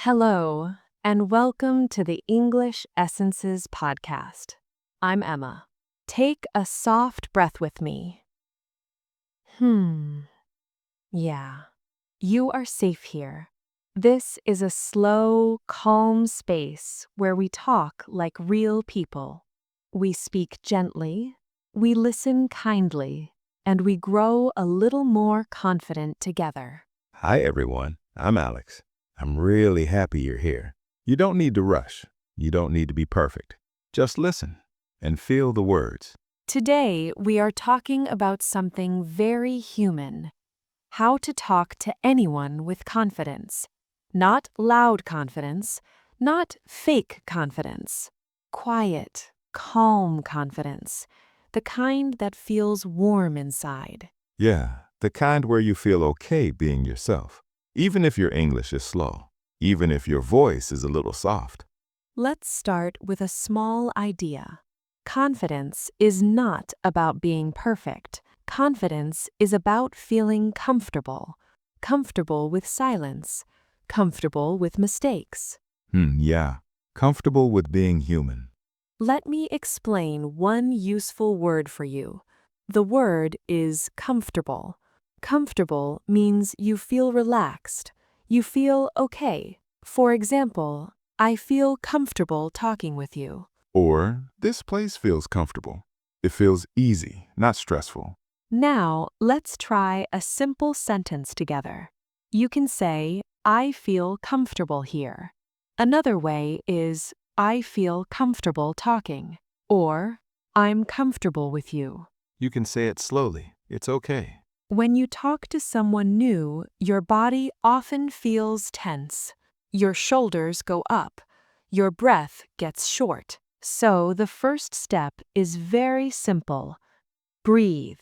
Hello, and welcome to the English Essences podcast. I'm Emma. Take a soft breath with me. Yeah, you are safe here. This is a slow, calm space where we talk like real people. We speak gently, we listen kindly, and we grow a little more confident together. Hi, everyone. I'm Alex. I'm really happy you're here. You don't need to rush. You don't need to be perfect. Just listen and feel the words. Today, we are talking about something very human: how to talk to anyone with confidence. Not loud confidence, not fake confidence. Quiet, calm confidence. The kind that feels warm inside. Yeah, the kind where you feel okay being yourself, even if your English is slow, even if your voice is a little soft. Let's start with a small idea. Confidence is not about being perfect. Confidence is about feeling comfortable. Comfortable with silence. Comfortable with mistakes. Yeah, comfortable with being human. Let me explain one useful word for you. The word is comfortable. Comfortable means you feel relaxed. You feel okay. For example, I feel comfortable talking with you. Or, this place feels comfortable. It feels easy, not stressful. Now, let's try a simple sentence together. You can say, I feel comfortable here. Another way is, I feel comfortable talking. Or, I'm comfortable with you. You can say it slowly. It's okay. When you talk to someone new, your body often feels tense. Your shoulders go up. Your breath gets short. So the first step is very simple. Breathe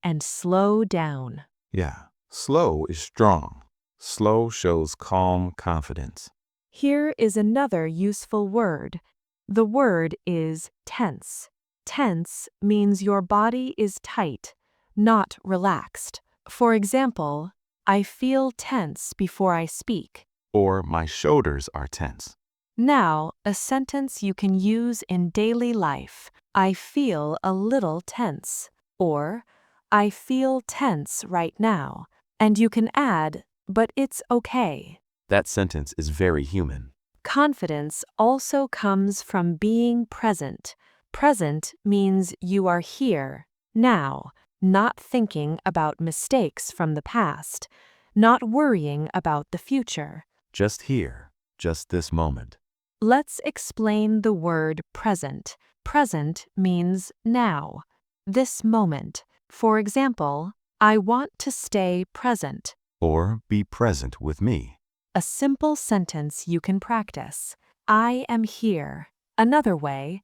and slow down. Yeah, slow is strong. Slow shows calm confidence. Here is another useful word. The word is tense. Tense means your body is tight, not relaxed. For example, I feel tense before I speak. Or my shoulders are tense. Now, a sentence you can use in daily life. I feel a little tense. Or, I feel tense right now. And you can add, but it's okay. That sentence is very human. Confidence also comes from being present. Present means you are here, now, not thinking about mistakes from the past, not worrying about the future. Just here, just this moment. Let's explain the word present. Present means now, this moment. For example, I want to stay present. Or be present with me. A simple sentence you can practice. I am here. Another way,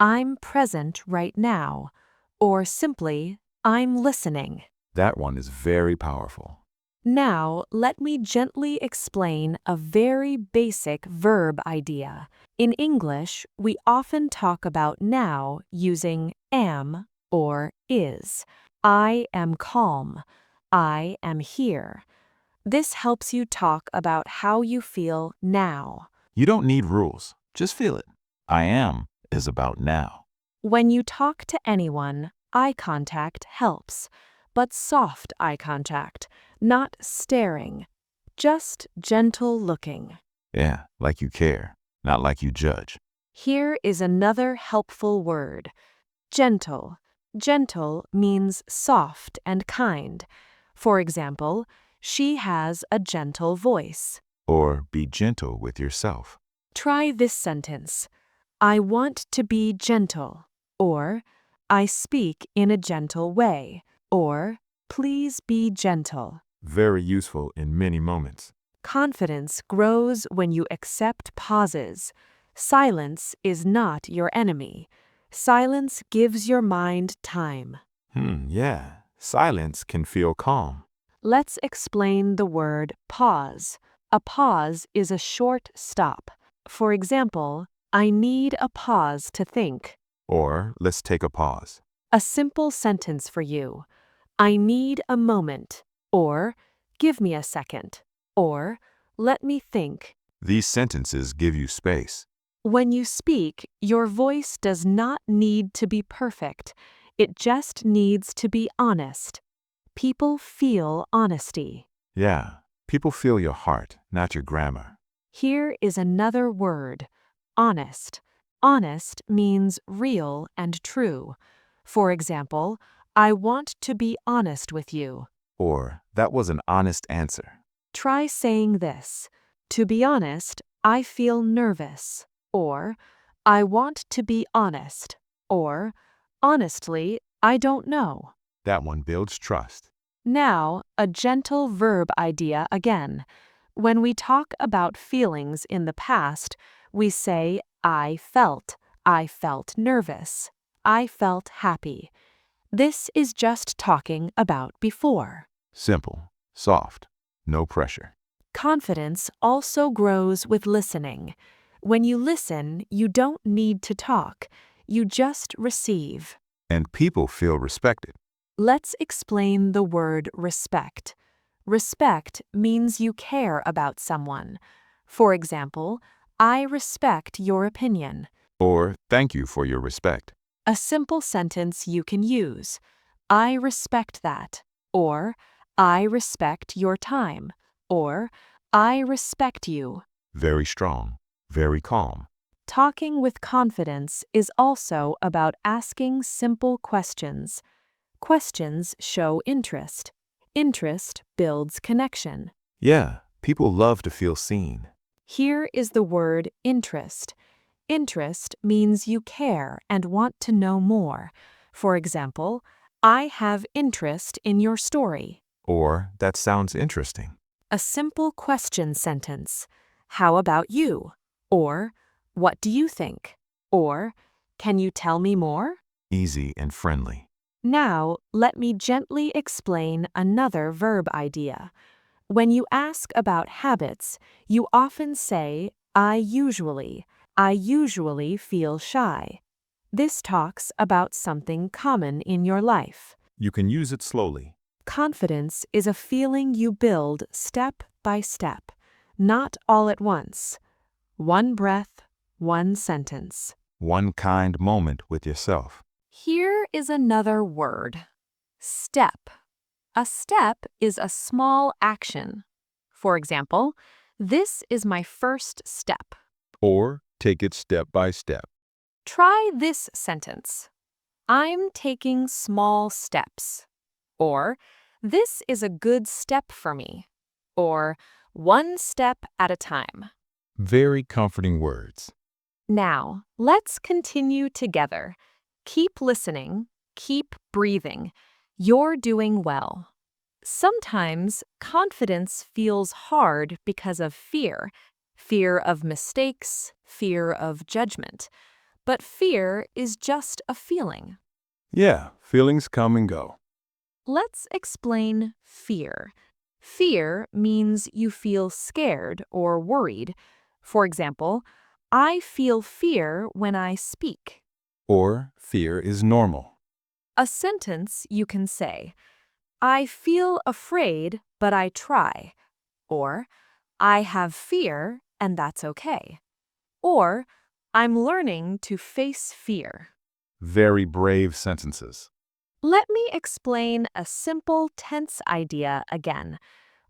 I'm present right now. Or simply, I'm listening. That one is very powerful. Now, let me gently explain a very basic verb idea. In English, we often talk about now using am or is. I am calm. I am here. This helps you talk about how you feel now. You don't need rules. Just feel it. I am is about now. When you talk to anyone, eye contact helps, but soft eye contact, not staring, just gentle looking. Yeah, like you care, not like you judge. Here is another helpful word: gentle. Gentle means soft and kind. For example, she has a gentle voice. Or be gentle with yourself. Try this sentence. I want to be gentle. Or, I speak in a gentle way. Or, please be gentle. Very useful in many moments. Confidence grows when you accept pauses. Silence is not your enemy. Silence gives your mind time. Yeah. Silence can feel calm. Let's explain the word pause. A pause is a short stop. For example, I need a pause to think. Or let's take a pause. A simple sentence for you. I need a moment. Or, give me a second. Or, let me think. These sentences give you space. When you speak, your voice does not need to be perfect. It just needs to be honest. People feel honesty. Yeah, people feel your heart, not your grammar. Here is another word, honest. Honest means real and true. For example, I want to be honest with you. Or, that was an honest answer. Try saying this. To be honest, I feel nervous. Or, I want to be honest. Or, honestly, I don't know. That one builds trust. Now, a gentle verb idea again. When we talk about feelings in the past, we say, I felt nervous, I felt happy. This is just talking about before. Simple, soft, no pressure. Confidence also grows with listening. When you listen, you don't need to talk, you just receive. And people feel respected. Let's explain the word respect. Respect means you care about someone. For example, I respect your opinion. Or, thank you for your respect. A simple sentence you can use. I respect that. Or, I respect your time. Or, I respect you. Very strong, very calm. Talking with confidence is also about asking simple questions. Questions show interest. Interest builds connection. Yeah, people love to feel seen. Here is the word interest. Interest means you care and want to know more. For example, I have interest in your story. Or, that sounds interesting. A simple question sentence. How about you? Or, what do you think? Or, can you tell me more? Easy and friendly. Now, let me gently explain another verb idea. When you ask about habits, you often say, I usually feel shy. This talks about something common in your life. You can use it slowly. Confidence is a feeling you build step by step, not all at once. One breath, one sentence. One kind moment with yourself. Here is another word. Step. A step is a small action. For example, this is my first step. Or, take it step by step. Try this sentence. I'm taking small steps. Or, this is a good step for me. Or, one step at a time. Very comforting words. Now, let's continue together. Keep listening, keep breathing. You're doing well. Sometimes confidence feels hard because of fear. Fear of mistakes, fear of judgment. But fear is just a feeling. Yeah, feelings come and go. Let's explain fear. Fear means you feel scared or worried. For example, I feel fear when I speak. Or, fear is normal. A sentence you can say, I feel afraid, but I try. Or, I have fear, and that's okay. Or, I'm learning to face fear. Very brave sentences. Let me explain a simple tense idea again.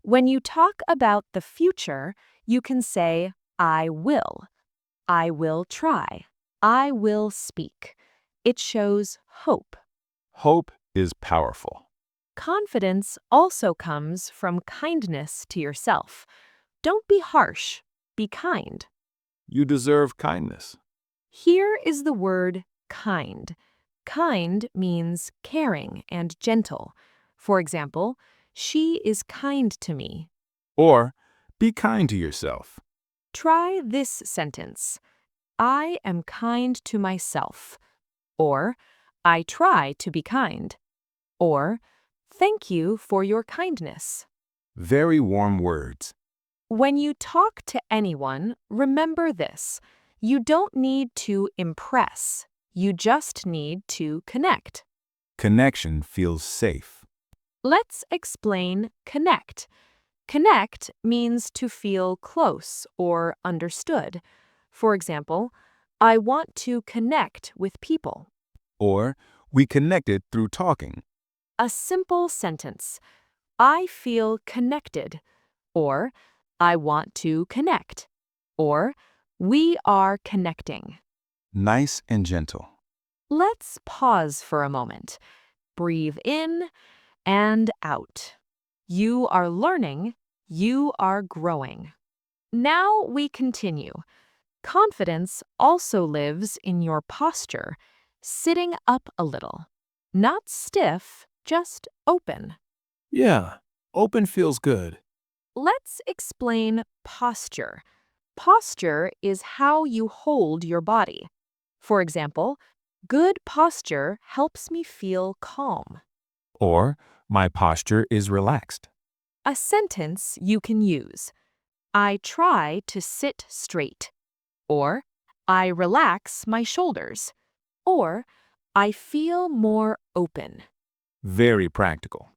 When you talk about the future, you can say, I will try, I will speak. It shows hope. Hope is powerful. Confidence also comes from kindness to yourself. Don't be harsh, be kind. You deserve kindness. Here is the word kind. Kind means caring and gentle. For example, she is kind to me. Or, be kind to yourself. Try this sentence. I am kind to myself. Or, I try to be kind. Or, thank you for your kindness. Very warm words. When you talk to anyone, remember this. You don't need to impress. You just need to connect. Connection feels safe. Let's explain connect. Connect means to feel close or understood. For example, I want to connect with people. Or, we connected through talking. A simple sentence, I feel connected, or I want to connect, or we are connecting. Nice and gentle. Let's pause for a moment. Breathe in and out. You are learning, you are growing. Now we continue. Confidence also lives in your posture, sitting up a little. Not stiff, just open. Yeah, open feels good. Let's explain posture. Posture is how you hold your body. For example, good posture helps me feel calm. Or, my posture is relaxed. A sentence you can use. I try to sit straight. Or, I relax my shoulders. Or, I feel more open. Very practical.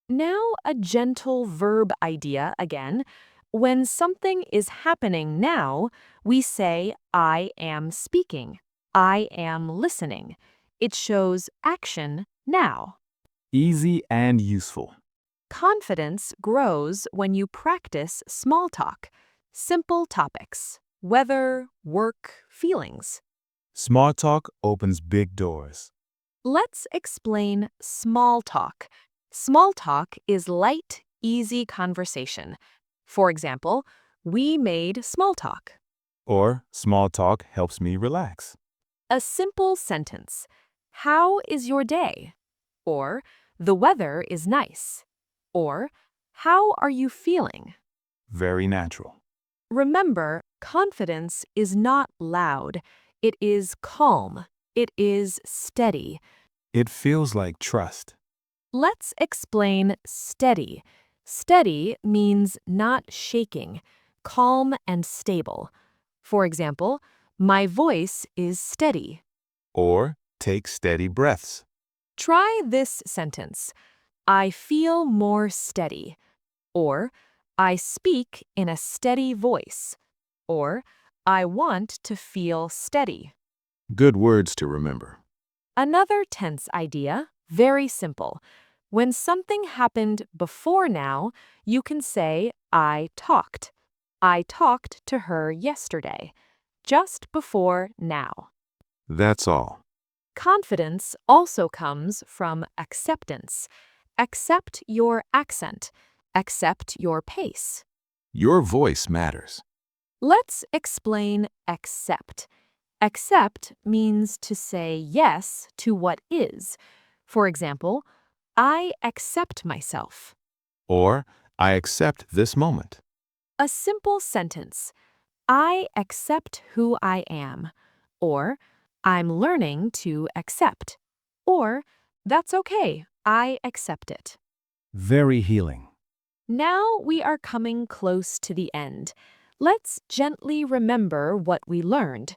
Now, a gentle verb idea again. When something is happening now, we say, I am speaking. I am listening. It shows action now. Easy and useful. Confidence grows when you practice small talk, simple topics, weather, work, feelings. Small talk opens big doors. Let's explain small talk. Small talk is light, easy conversation. For example, we made small talk. Or, small talk helps me relax. A simple sentence. How is your day? Or, the weather is nice. Or, how are you feeling? Very natural. Remember, confidence is not loud. It is calm. It is steady. It feels like trust. Let's explain steady. Steady means not shaking, calm and stable. For example, my voice is steady. Or, take steady breaths. Try this sentence. I feel more steady. Or, I speak in a steady voice. Or, I want to feel steady. Good words to remember. Another tense idea, very simple. When something happened before now, you can say, I talked. I talked to her yesterday, just before now. That's all. Confidence also comes from acceptance. Accept your accent. Accept your pace. Your voice matters. Let's explain accept. Accept means to say yes to what is. For example, I accept myself. Or, I accept this moment. A simple sentence. I accept who I am. Or, I'm learning to accept. Or, that's okay, I accept it. Very healing. Now we are coming close to the end. Let's gently remember what we learned.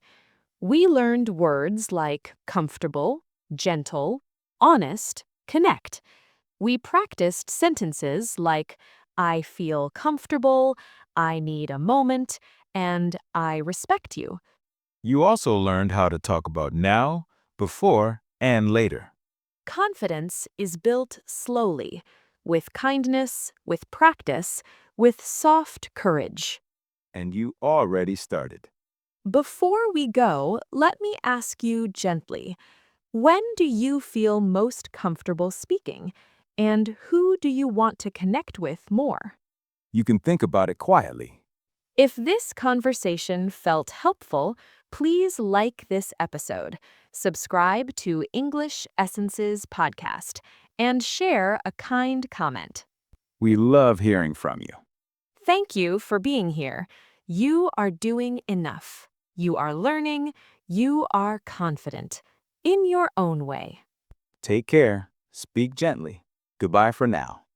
We learned words like comfortable, gentle, honest, connect. We practiced sentences like I feel comfortable, I need a moment, and I respect you. You also learned how to talk about now, before, and later. Confidence is built slowly, with kindness, with practice, with soft courage. And you already started. Before we go, let me ask you gently, when do you feel most comfortable speaking? And who do you want to connect with more? You can think about it quietly. If this conversation felt helpful, please like this episode, subscribe to English Essences podcast, and share a kind comment. We love hearing from you. Thank you for being here. You are doing enough. You are learning. You are confident. In your own way. Take care. Speak gently. Goodbye for now.